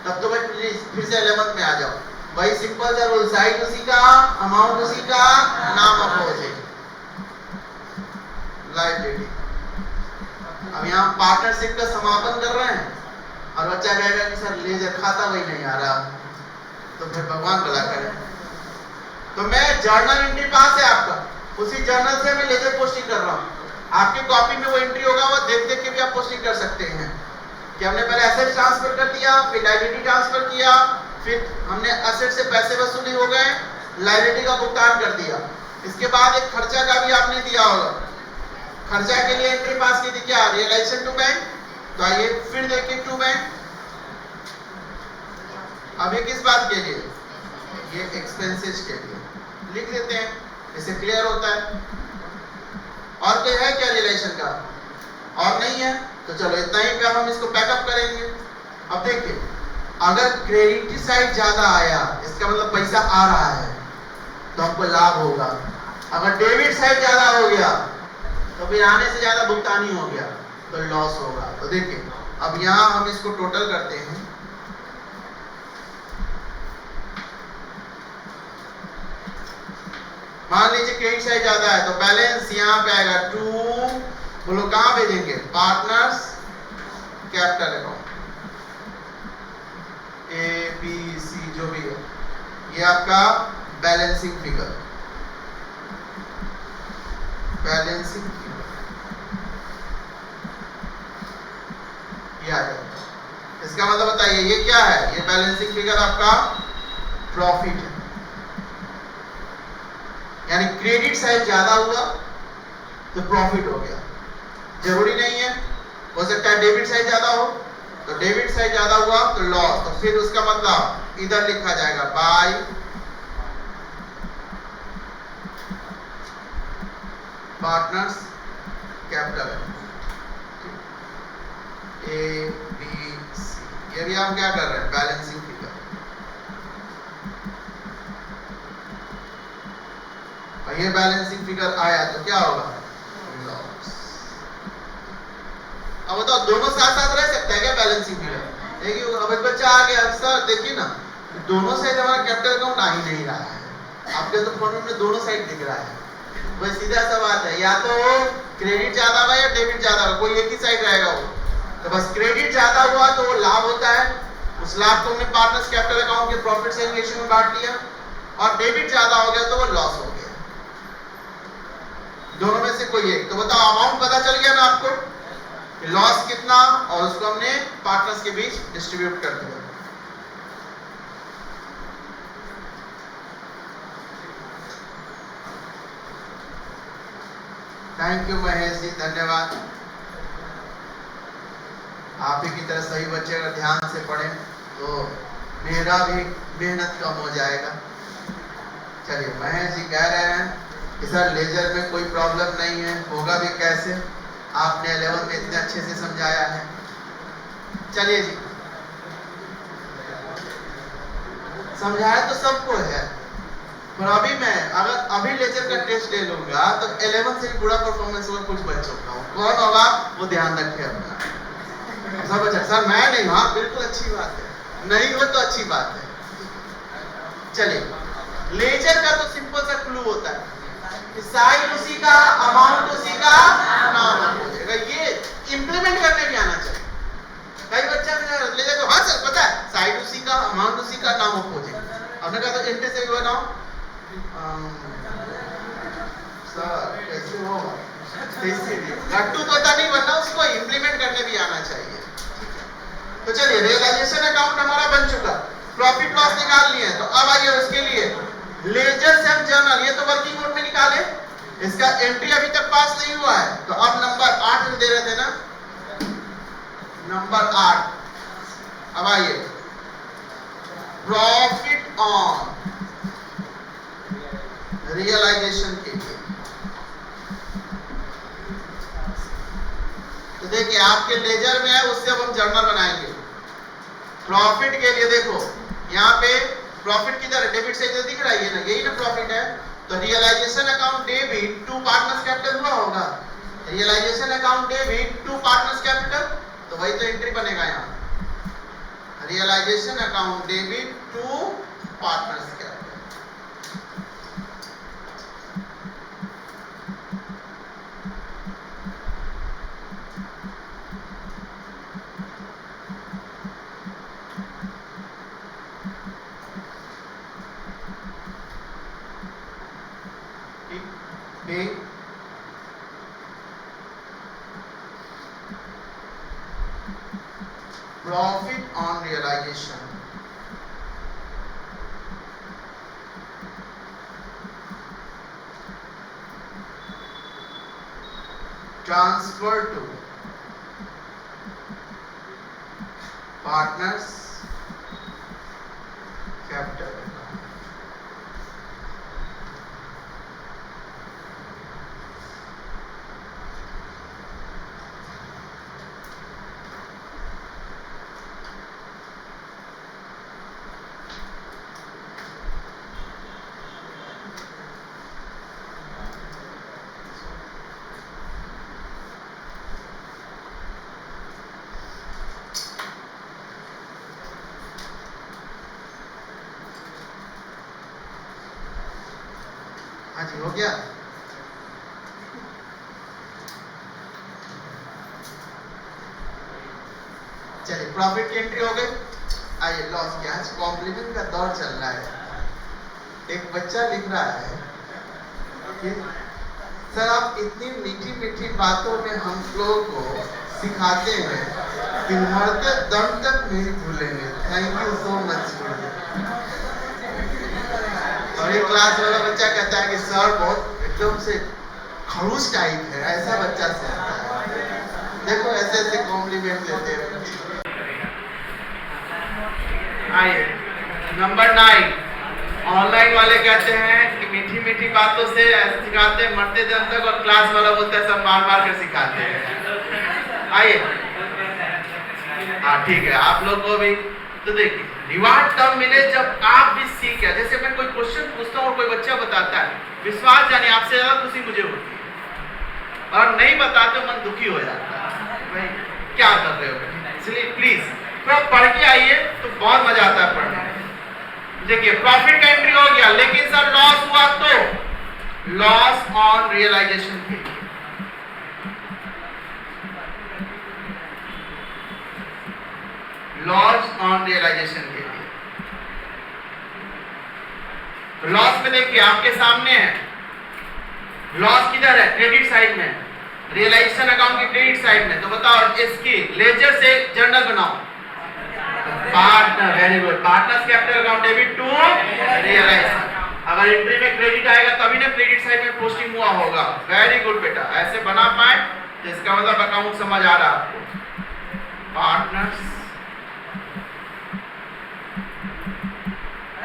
तब तो भाई प्लीज फिर से 11th में आ जाओ। भाई सिंपल सा रूल, साइड उसी का, अमाउंट उसी का, नाम अपोजिट, लायबिलिटी। अब यहाँ पार्टनरशिप का समापन कर रहे हैं और बच्चा कहेगा कि सर लेजर खाता वही नहीं आ रहा, तो फिर भगवान भला करे। तो मैं जर्नल एंट्री पास है आपका, उसी जर्नल से मैं लेजर पोस्टिंग कर रहा हूँ। आपकी कॉपी में वो एंट्री होगा, वो देख देख के भी आप पोस्टिंग कर सकते हैं कि हमने पहले एसेट ट्रांसफर कर दिया, फिर लायबिलिटी ट्रांसफर किया, फिर हमने एसेट से पैसे वसूली हो गए, लायबिलिटी का भुगतान कर दिया। इसके बाद एक खर्चा का भी आपने दिया होगा, खर्चा के लिए एंट्री पास की थी क्या? Realisation to bank. तो आइए फिर देखिए टू बैंक। अब ये किस बात के लिए? ये एक्सपेंसेस के लिए लिख देते हैं, इससे क्लियर होता है। और कोई है क्या रिलेशन का? और नहीं है तो चलो इतना ही पे हम इसको पैकअप करेंगे। अब देखिए, अगर क्रेडिट साइड ज्यादा आया इसका मतलब पैसा आ रहा है तो हमको लाभ होगा। अगर डेबिट साइड ज्यादा हो गया तो फिर आने से ज्यादा भुगतान ही हो गया तो लॉस होगा। तो देखिए अब यहाँ हम इसको टोटल करते हैं। मान लीजिए क्रेडिट साइड ज्यादा है तो बैलेंस यहाँ पे आएगा टू, बोलो कहां भेजेंगे? Partners capital account, A B C जो भी है, ये आपका बैलेंसिंग फिगर, बैलेंसिंग फिगर ये आ जाएगा। इसका मतलब बताइए ये क्या है? ये बैलेंसिंग फिगर आपका प्रॉफिट है, यानी क्रेडिट साइड ज्यादा हुआ तो प्रॉफिट हो गया। जरूरी नहीं है, हो सकता है डेबिट साइड ज्यादा हो, तो डेबिट साइड ज्यादा हुआ तो लॉस, तो फिर उसका मतलब इधर लिखा जाएगा by partners capital, A B C. ये भी हम क्या कर रहे हैं? Balancing figure. और ये बैलेंसिंग फिगर आया तो क्या होगा? लॉस। अब बताओ दोनों साथ साथ रह सकता है क्या बैलेंसिंग फिगर? देखिए अब एक बच्चा आ गया, सर देखिए ना दोनों साइड हमारा कैपिटल अकाउंट आ ही नहीं रहा है। आपके तो फोन में दोनों साइड दिख रहा है। वही सीधा सा बात है, या तो क्रेडिट ज्यादा हुआ या डेबिट ज्यादा हुआ, कोई एक ही साइड रहेगा वो। तो बस क्रेडिट ज्यादा हुआ तो वो लाभ होता है, उस लाभ को हमने पार्टनर्स कैपिटल अकाउंट के प्रॉफिट शेयरिंग रेशियो में बांट लिया। और डेबिट ज्यादा हो गया तो वो लॉस हो गया। दोनों में से कोई एक। तो बताओ अमाउंट पता चल गया ना आपको, लॉस कितना, और उसको हमने पार्टनर्स के बीच डिस्ट्रीब्यूट कर दिया। थैंक यू महेश जी, धन्यवाद। आप ही की तरह सही बच्चे अगर ध्यान से पढ़ें तो मेरा भी मेहनत कम हो जाएगा। चलिए महेश जी कह रहे हैं कि सर लेजर में कोई प्रॉब्लम नहीं है, होगा भी कैसे? आपने 11 में इतने अच्छे से समझाया है। चलिए जी, समझाया तो सबको है, पर अभी मैं अगर अभी लेजर का टेस्ट ले लूंगा तो 11 से भी बुरा परफॉर्मेंस होगा कुछ बच्चों का। कौन होगा वो ध्यान रखें अपना। सब बच्चा सर मैं नहीं, हाँ बिल्कुल अच्छी बात है, नहीं हो तो अच्छी बात है। चलिए लेजर का तो सिंपल सा क्लू होता है कि साइड उसी का, अमाउंट उसी का, नाम हो जाएगा। ये इंप्लीमेंट करने भी आना चाहिए। कई बच्चा लेजर को हाँ सर पता है साइड उसी का, अमाउंट उसी का, नाम हो जाएगा। हमने कहा तो एंट्री से भी बनाओ सर कैसे होगा? लट्टू तोता नहीं बनना, उसको इम्प्लीमेंट करने भी आना चाहिए। तो चलिए रियलाइजेशन अकाउंट हमारा बन चुका, प्रॉफिट लॉस निकाल लिए। तो अब आइए उसके लिए लेजर से हम जर्नल, ये तो वर्किंग नोट में निकाले, इसका एंट्री अभी तक पास नहीं हुआ है, तो अब नंबर 8 में दे रहे थे ना, नंबर 8। अब आइए, प्रॉफिट ऑन रियलाइजेशन के लिए। तो देखिए आपके लेजर में है, उससे अब हम जर्नल बनाएंगे। प्रॉफिट के लिए देखो यहाँ पे प्रॉफिट किधर है, डेबिट से दिख रहा है ना, यही ना प्रॉफिट है। तो realisation account debit to partners capital हुआ होगा, realisation account debit to partners capital, तो वही तो एंट्री बनेगा यहाँ, realisation account debit to partners capital. Profit on realization, transfer to partners capital account. हाँ जी, हो गया। चलिए प्रॉफिट की एंट्री हो गई। आइए लॉस की, आज कॉम्प्लीमेंट का दौर चल रहा है। एक बच्चा लिख रहा है कि सर आप इतनी मीठी मीठी बातों में हम लोगों को सिखाते हैं कि मरते दम तक नहीं भूलेंगे। Thank you so much. और एक क्लास वाला बच्चा कहता है कि सर बहुत एकदम से खड़ूस टाइप है, ऐसा बच्चा से आता है। देखो ऐसे ऐसे कॉम्प्लीमेंट देते हैं। आइए नंबर 9, ऑनलाइन वाले कहते हैं कि मीठी मीठी बातों से ऐसे सिखाते हैं मरते दम तक, और क्लास वाला बोलता है सब मार मार कर सिखाते हैं। आइए हाँ ठीक है, आप लोग को भी तो देखिए रिवार्ड तब मिले जब आप भी सीख गए। जैसे मैं कोई क्वेश्चन पूछता हूँ और कोई बच्चा बताता है, विश्वास जाने आपसे ज्यादा खुशी मुझे होती है, और नहीं बताते मन दुखी हो जाता है, भाई क्या कर रहे हो। इसलिए प्लीज थोड़ा पढ़ के आइए तो बहुत मजा आता है पढ़ने में। देखिए प्रॉफिट का एंट्री हो गया, लेकिन सर लॉस हुआ तो लॉस ऑन रियलाइजेशन के लिए लॉस ऑन रियलाइजेशन के लिए तो लॉस में देखिए आपके सामने है, लॉस किधर है, क्रेडिट साइड में, रियलाइजेशन अकाउंट की क्रेडिट साइड में। तो बताओ इसकी लेजर से जर्नल बनाओ। Partner, very good, partners capital account debit to realisation. अगर एंट्री में क्रेडिट आएगा तभी ना क्रेडिट साइड में पोस्टिंग हुआ होगा। वेरी गुड बेटा, ऐसे बना पाए तो इसका मतलब अकाउंट समझ आ रहा है आपको। Partners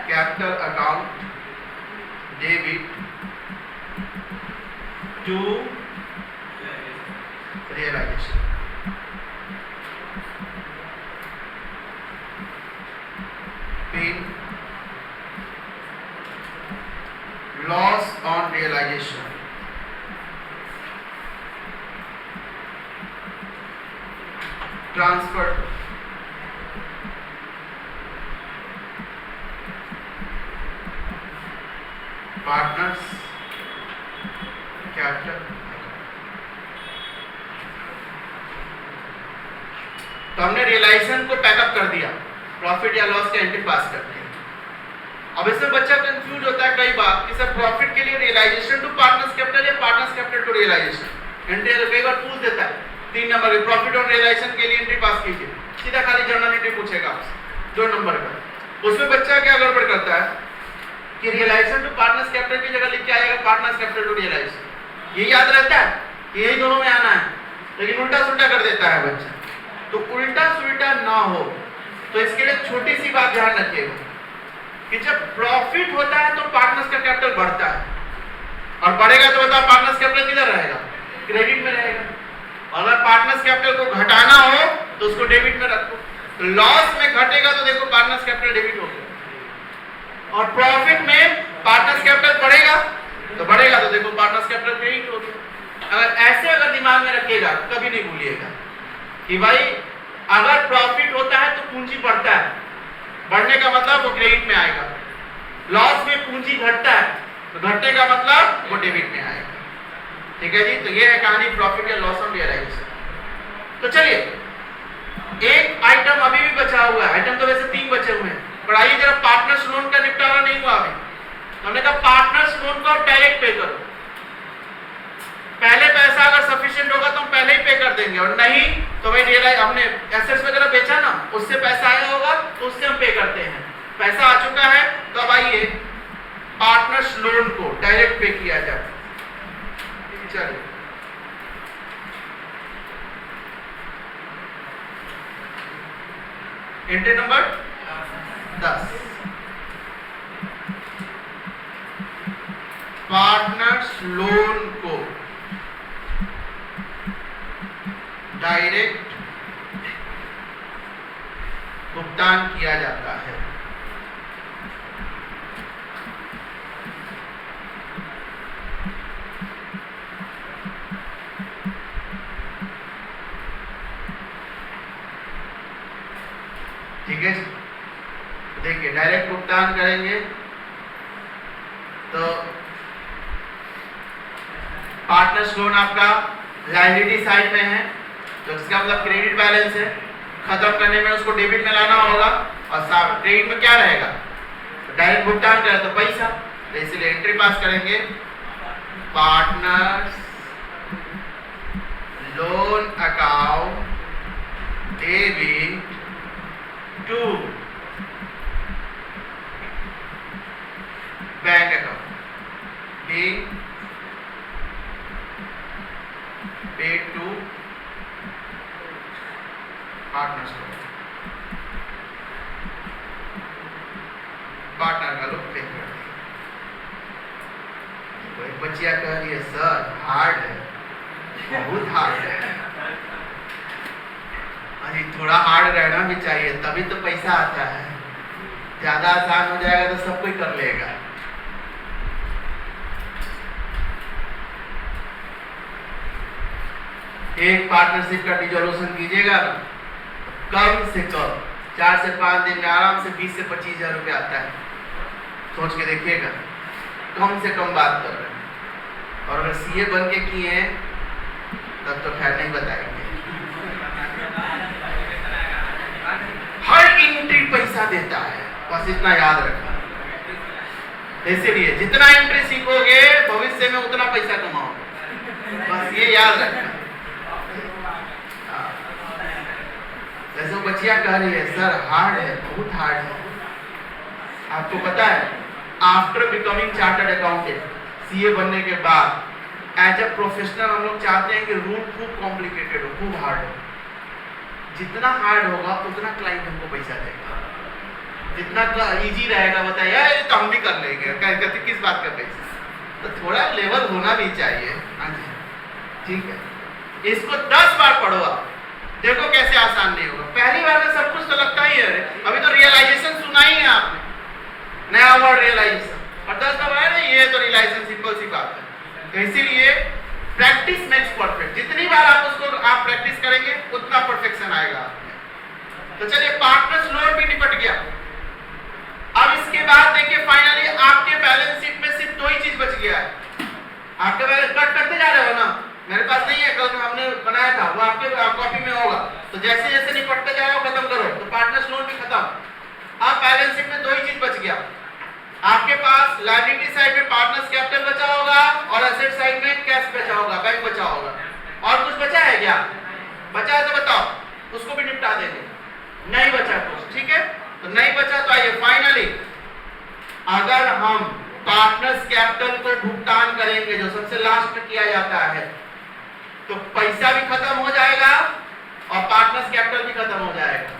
capital account debit to realisation. Being loss on realisation, transfer partners capital. तो हमने रियलाइजेशन को पैकअप कर दिया, प्रॉफिट या लॉस का एंट्री पास करके। अब इसमें बच्चा कंफ्यूज होता है कई बार कि सर प्रॉफिट के लिए रियलाइजेशन टू पार्टनर्स कैपिटल या partners capital to realisation entry, तो कई बार पूछ देता है 3 नंबर के प्रॉफिट और रियलाइजेशन के लिए एंट्री पास कीजिए, सीधा खाली जर्नल एंट्री पूछेगा आपसे 2 नंबर का। उसमें बच्चा क्या गड़बड़ करता है कि रियलाइजेशन टू पार्टनर्स कैपिटल की जगह लिख के आएगा पार्टनर्स कैपिटल टू रियलाइजेशन। ये याद रहता है कि यही दोनों में आना है, लेकिन उल्टा सुल्टा कर देता है बच्चा। तो उल्टा सुल्टा ना हो तो इसके लिए छोटी सी बात ध्यान रखिएगा कि जब प्रॉफिट होता है तो पार्टनर्स का कैपिटल बढ़ता है, और बढ़ेगा तो बताओ पार्टनर्स कैपिटल किधर रहेगा? क्रेडिट में रहेगा। अगर पार्टनर्स कैपिटल को घटाना हो तो उसको डेबिट में रखो। तो लॉस में घटेगा तो देखो पार्टनर्स कैपिटल डेबिट हो गया, और प्रॉफिट में पार्टनर्स कैपिटल बढ़ेगा तो बढ़ेगा तो देखो पार्टनर्स कैपिटल क्रेडिट हो गया। अगर दिमाग में रखिएगा, कभी नहीं भूलिएगा कि भाई अगर प्रॉफिट होता है तो पूंजी बढ़ता है, बढ़ने का मतलब वो क्रेडिट में आएगा। लॉस में पूंजी घटता है तो घटने का मतलब वो डेबिट में आएगा। ठीक है जी, तो ये है कहानी प्रॉफिट या लॉस ऑन रियलाइजेशन। तो चलिए एक आइटम अभी भी बचा हुआ है, आइटम तो वैसे 3 बचे हुए हैं, पर आइए जरा पार्टनर्स लोन का निपटारा नहीं हुआ अभी। हमने कहा पार्टनर्स लोन को आप डायरेक्ट पे करो, पहले पैसा अगर सफिशिएंट होगा तो हम पहले ही पे कर देंगे, और नहीं तो भाई रियलाइज हमने एसेट्स वगैरह बेचा ना, उससे पैसा आया होगा तो उससे हम पे करते हैं। पैसा आ चुका है तो अब आइए पार्टनर्स लोन को डायरेक्ट पे किया जाए। चलिए एंट्री नंबर 10, पार्टनर्स लोन को डायरेक्ट भुगतान किया जाता है। ठीक है, देखिए डायरेक्ट भुगतान करेंगे तो पार्टनर्स लोन आपका लायबिलिटी साइड में है, तो इसका मतलब क्रेडिट बैलेंस है, खत्म करने में उसको डेबिट में लाना होगा, और क्रेडिट में क्या रहेगा? तो डायरेक्ट भुगतान करें तो पैसा, तो इसलिए एंट्री पास करेंगे partners loan account debit to bank account being paid to partners को, पार्टनर का लोग पे कर। कोई बच्चियां कह रही है सर हार्ड है, बहुत हार्ड है। अरे थोड़ा हार्ड रहना भी चाहिए, तभी तो पैसा आता है। ज्यादा आसान हो जाएगा तो सब कोई कर लेगा। एक पार्टनरशिप का डिसोल्यूशन कीजिएगा ना, कम से कम 4 से 5 दिन में आराम से 20 से 25 हजार रुपये आता है। सोच के देखिएगा, कम से कम बात कर रहे हैं। और अगर सीए बन के किए हैं तब तो खैर नहीं बताएंगे। हर एंट्री पैसा देता है, बस इतना याद रखना। इसीलिए जितना एंट्री सीखोगे भविष्य में उतना पैसा कमाओगे, बस ये याद रखना। जैसे बच्चियां कह रही है सर हार्ड है, बहुत हार्ड है। आपको पता है after becoming chartered accountant, CA बनने के बाद एज अ प्रोफेशनल हम लोग चाहते हैं कि रूल खूब कॉम्प्लिकेटेड हो, खूब हार्ड हो। जितना हार्ड होगा उतना क्लाइंट हमको पैसा देगा, जितना इजी रहेगा बताइए यार तो हम भी कर लेंगे, कहते किस बात का पैसा। तो थोड़ा लेवल होना भी चाहिए। हाँ जी ठीक है, इसको 10 बार पढ़ो आप, देखो कैसे आसान नहीं होगा। पहली बार में सब कुछ तो लगता ही है, अभी तो रियलाइजेशन सुना ही है आपने, नया वर्ड रियलाइजेशन, और 10 बार है ना, ये तो रियलाइजेशन सिंपल सी बात है। तो इसीलिए प्रैक्टिस मेक्स परफेक्ट, जितनी बार आप उसको आप प्रैक्टिस करेंगे उतना परफेक्शन आएगा आपने। तो चलिए पार्टनर्स लोन भी निपट गया। अब इसके बाद देखिए फाइनली आपके बैलेंस शीट में सिर्फ 2 ही चीज बच गया है। आपके बैलेंस कट करते जा रहे हो ना, मेरे पास नहीं है, कल हमने बनाया था, वो आपके कॉपी में होगा। तो जैसे जैसे निपटते जाओ खत्म करो, तो पार्टनर्स लोन भी खत्म। अब बैलेंस शीट में 2 ही चीज बच गया। आपके पास लायबिलिटी साइड में पार्टनर्स कैपिटल बचा होगा और एसेट साइड में कैश बचा होगा, बैंक बचा होगा। और कुछ बचा है क्या? बचा है तो बताओ, उसको भी निपटा देंगे। नहीं बचा कुछ, ठीक है, तो नहीं बचा तो आइए फाइनली अगर हम पार्टनर्स कैपिटल को भुगतान करेंगे, जो सबसे लास्ट में किया जाता है। तो पैसा भी खत्म हो जाएगा और पार्टनर्स कैपिटल भी खत्म हो जाएगा।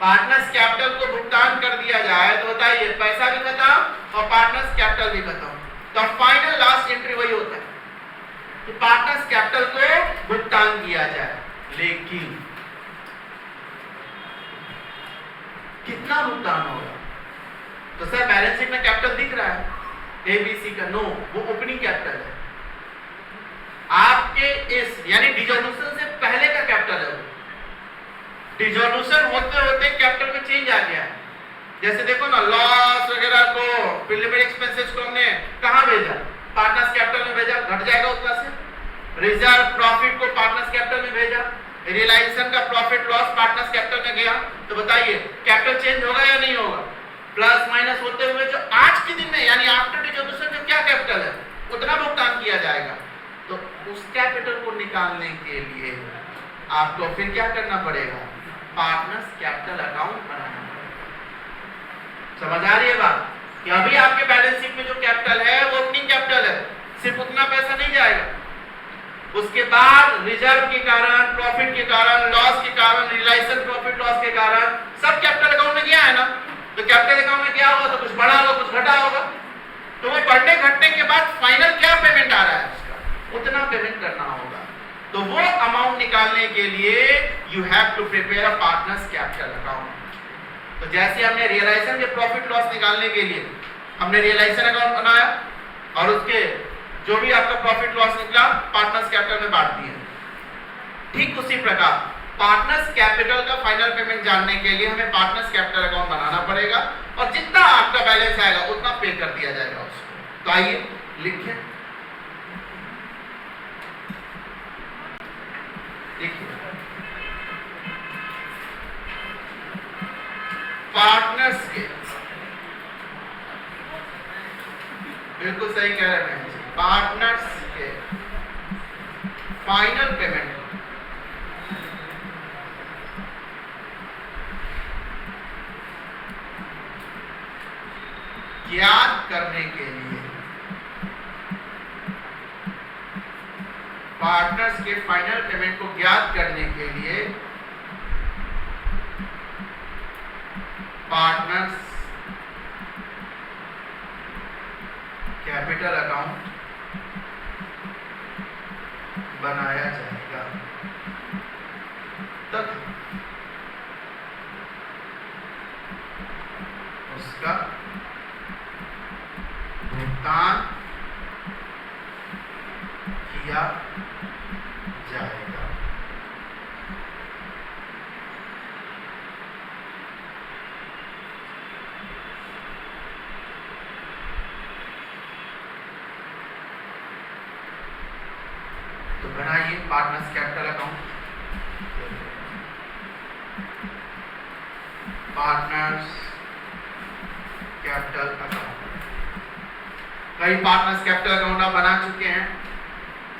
पार्टनर्स कैपिटल को भुगतान कर दिया जाए तो बताइए पैसा भी खत्म और पार्टनर्स कैपिटल भी खत्म। तो फाइनल लास्ट एंट्री वही होता है कि पार्टनर्स कैपिटल को भुगतान किया जाए। लेकिन कितना भुगतान होगा? तो सर बैलेंस शीट में कैपिटल दिख रहा है एबीसी का, नो, वो ओपनिंग कैपिटल है। आपके इस यानी डिसोल्यूशन से पहले का कैपिटल है। डिसोल्यूशन होते होते कैपिटल में चेंज आ गया। जैसे देखो ना, लॉस वगैरह को, प्रीलिमिनरी एक्सपेंसेस को हमने कहां भेजा? पार्टनर्स कैपिटल में भेजा, घट जाएगा उतना से। रिजर्व प्रॉफिट को पार्टनर्स कैपिटल में भेजा, रियलाइजेशन का प्रॉफिट लॉस पार्टनर्स कैपिटल में गया। तो बताइए कैपिटल चेंज होगा या नहीं होगा? प्लस माइनस होते हुए जो आज के दिन में यानी आफ्टर डिसोल्यूशन जो क्या कैपिटल है उतना भुगतान किया जाएगा। तो उस कैपिटल को निकालने के लिए आपको फिर क्या करना पड़ेगा? पार्टनर्स कैपिटल अकाउंट बनाना पड़ेगा। समझ आ रही है बात? कि अभी आपके बैलेंस शीट में जो कैपिटल है वो ओपनिंग कैपिटल है, सिर्फ उतना पैसा नहीं जाएगा। उसके बाद रिजर्व के कारण, प्रॉफिट के कारण, लॉस के कारण, रियलाइजेशन प्रॉफिट लॉस के कारण सब कैपिटल अकाउंट में गया है ना। तो कैपिटल अकाउंट में क्या होगा? तो कुछ बढ़ा होगा, कुछ घटा होगा। तो वो बढ़ने घटने के बाद फाइनल क्या पेमेंट आ रहा है उसका, उतना पेमेंट करना होगा। तो वो अमाउंट निकालने के लिए you have to prepare a partners capital account. तो जैसे हमने रियलाइजेशन के प्रॉफिट लॉस निकालने के लिए हमने रियलाइजेशन अकाउंट बनाया और उसके जो भी आपका प्रॉफिट लॉस निकला पार्टनर्स कैपिटल में बांट दिया। ठीक उसी प्रकार पार्टनर्स कैपिटल का फाइनल पेमेंट जानने के लिए हमें पार्टनर्स कैपिटल अकाउंट बनाना पड़ेगा और जितना आपका बैलेंस आएगा उतना पे कर दिया जाएगा उसको। तो आइए लिखिए, देखिए पार्टनर्स के, बिल्कुल सही कह रहे हैं, पार्टनर्स के फाइनल पेमेंट ज्ञात करने के लिए, पार्टनर्स के फाइनल पेमेंट को ज्ञात करने के लिए पार्टनर्स कैपिटल अकाउंट बनाया जाएगा तथा उसका भुगतान किया जाएगा। तो बनाइए partners capital account, partners capital account. कई पार्टनर्स कैपिटल अकाउंट आप बना चुके हैं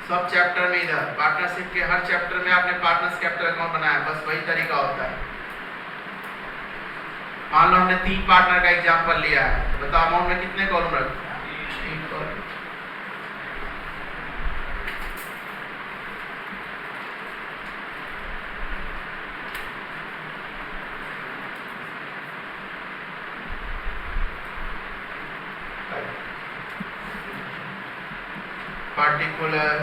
सब चैप्टर में। इधर पार्टनरशिप के हर चैप्टर में आपने पार्टनर्स कैपिटल अकाउंट बनाया, बस वही तरीका होता है। मान लो हमने 3 पार्टनर का एग्जांपल लिया है, तो बताओ अमाउंट में कितने कॉलम रखते हैं? 3 कॉलम। पर्टिकुलर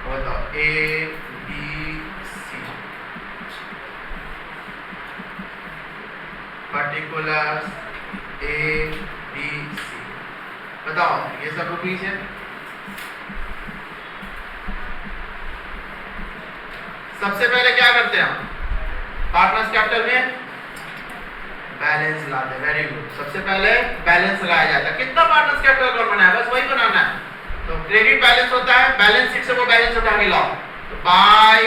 बताओ A B C, particular A B C, बताओ ये सब रुपीज है। सबसे पहले क्या करते हैं हम? पार्टनर्स कैपिटल में बैलेंस लाते हैं। वेरी गुड, सबसे पहले बैलेंस लगाया जाता है। कितना पार्टनर्स कैपिटल अकाउंट बनाया है, बस वही बनाना है। तो क्रेडिट बैलेंस होता है, बैलेंस शीट से वो बैलेंस उठा के लाओ। तो बाय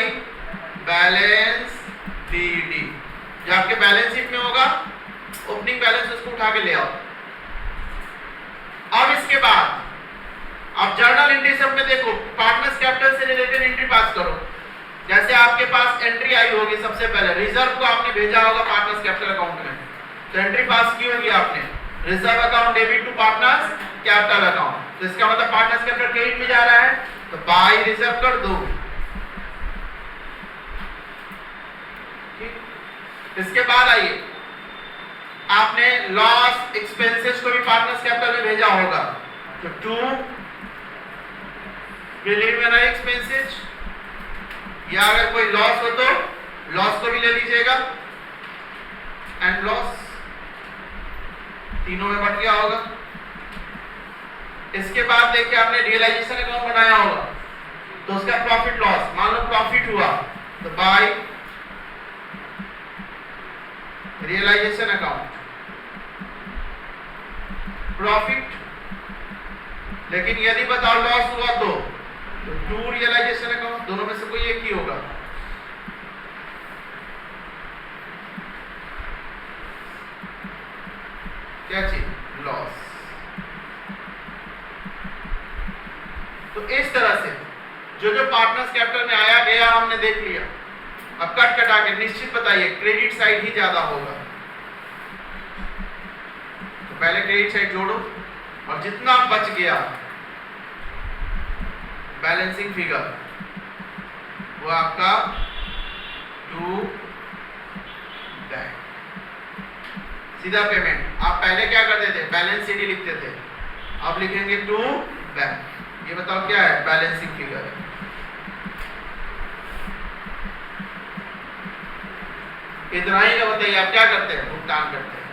बैलेंस बीडी जो आपके बैलेंस शीट में होगा, ओपनिंग बैलेंस उसको उठा के ले आओ। अब इसके बाद आप जर्नल एंट्री सब में देखो, पार्टनर्स कैपिटल से रिलेटेड एंट्री पास करो। जैसे आपके पास एंट्री आई होगी, सबसे पहले रिजर्व को आपने भेजा होगा पार्टनर्स कैपिटल अकाउंट में, तो एंट्री पास की होगी आपने reserve account debit to partners capital account. तो इसका मतलब पार्टनर्स कैपिटल क्रेडिट में जा रहा है, तो बाय रिजर्व कर दो। इसके बाद आइए, आपने लॉस एक्सपेंसेस को भी पार्टनर्स कैपिटल में भेजा होगा, तो टू प्रिलिमिनरी एक्सपेंसेस, या अगर कोई लॉस हो तो लॉस को भी ले लीजिएगा, एंड लॉस तीनों में बट गया होगा। इसके बाद देखिए आपने रियलाइजेशन अकाउंट बनाया होगा, तो उसका प्रॉफिट लॉस, मान लो प्रॉफिट हुआ तो बाय रियलाइजेशन अकाउंट प्रॉफिट, लेकिन यदि बताओ लॉस हुआ तो टू रियलाइजेशन अकाउंट, दोनों में से कोई एक ही होगा। क्या चीज? लॉस। तो इस तरह से जो जो पार्टनर्स कैपिटल में आया गया हमने देख लिया। अब कट कटा के निश्चित बताइए क्रेडिट साइड ही ज्यादा होगा, तो पहले क्रेडिट साइड जोड़ो और जितना बच गया बैलेंसिंग फिगर वो आपका टू बैंक, सीधा पेमेंट। आप पहले क्या करते थे? बैलेंस शीट ही लिखते थे, अब लिखेंगे टू बैंक। ये बताओ क्या है? बैलेंसिंग फिगर है। इतना ही का बताइए आप क्या करते हैं? भुगतान करते हैं।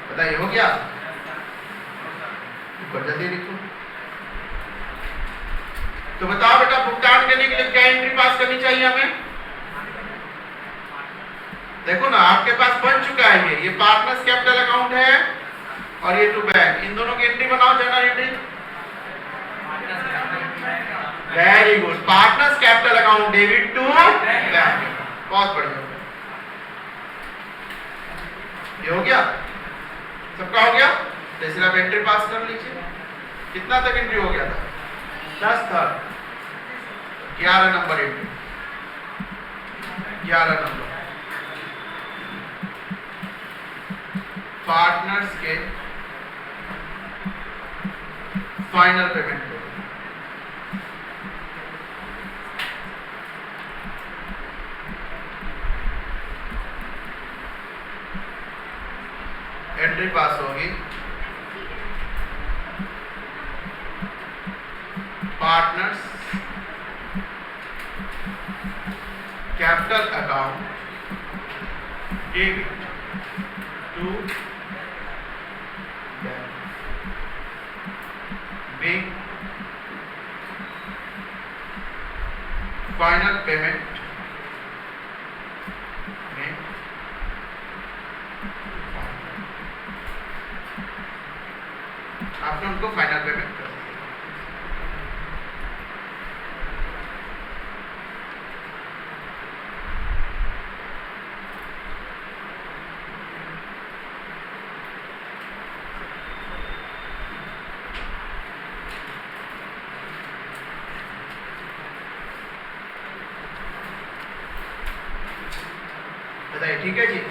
बताइए हो गया? जल्दी लिखो। तो बताओ बेटा भुगतान करने के लिए क्या एंट्री पास करनी चाहिए हमें? देखो ना आपके पास बन चुका है ये पार्टनर्स कैपिटल अकाउंट है और ये टू बैंक, इन दोनों की एंट्री बनाओ journal entry. Very good, partners capital account debit to bank, बहुत बढ़िया। ये हो गया? सबका हो गया? तो सिर्फ एंट्री पास कर लीजिए। कितना तक एंट्री हो गया था? 10 तक। 11 नंबर एंट्री, 11 नंबर पार्टनर्स के फाइनल पेमेंट को एंट्री पास होगी partners capital account debit to bank, final payment में आपने उनको फाइनल पेमेंट कर दिया। बताइए ठीक है जी?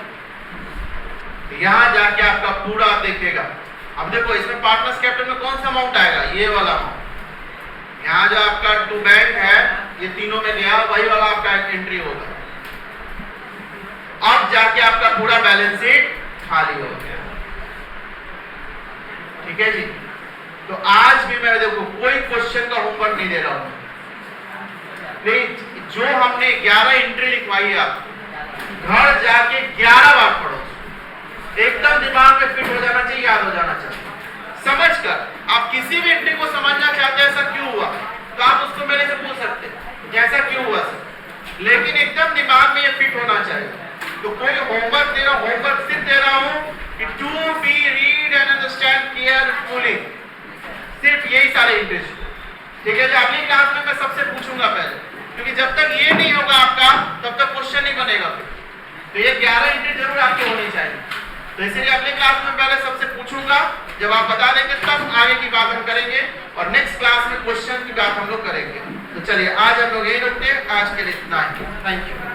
यहां जाके आपका पूरा देखिएगा। अब देखो इसमें पार्टनर्स कैपिटल में कौन सा अमाउंट आएगा? ये वाला अमाउंट। यहाँ जो आपका टू बैंक है ये तीनों में गया, वही वाला आपका एंट्री होगा। अब जाके आपका पूरा बैलेंस शीट खाली हो गया। ठीक है जी? तो आज भी मैं देखो कोई क्वेश्चन का होमवर्क नहीं दे रहा हूं, प्लीज जो हमने 11 एंट्री लिखवाई है आप घर जाके 11 बार पढ़ो, एकदम दिमाग में फिट हो जाना चाहिए, याद हो जाना चाहिए। समझकर आप किसी भी एंट्री को समझना चाहते हैं ऐसा क्यों हुआ, तो आप उसको मेरे से पूछ सकते हैं जैसा क्यों हुआ सर, लेकिन एकदम दिमाग में ये फिट होना चाहिए। तो कोई होमवर्क दे रहा हूं, होमवर्क सिर्फ दे रहा हूं कि to be read read and understand carefully, सिर्फ यही सारे इंट्रीज। ठीक है, जो अगली क्लास में मैं सबसे पूछूंगा पहले, क्योंकि जब तक ये नहीं होगा आपका तब तक क्वेश्चन नहीं बनेगा। तो ये 11 इंट्री जरूर आपके होनी चाहिए। तो इसलिए अगले क्लास में पहले सबसे पूछूंगा, जब आप बता देंगे तब आगे की बात हम करेंगे, और नेक्स्ट क्लास में क्वेश्चन की बात हम लोग करेंगे। तो चलिए आज हम लोग यही रुकते हैं, आज के लिए इतना ही। Thank you.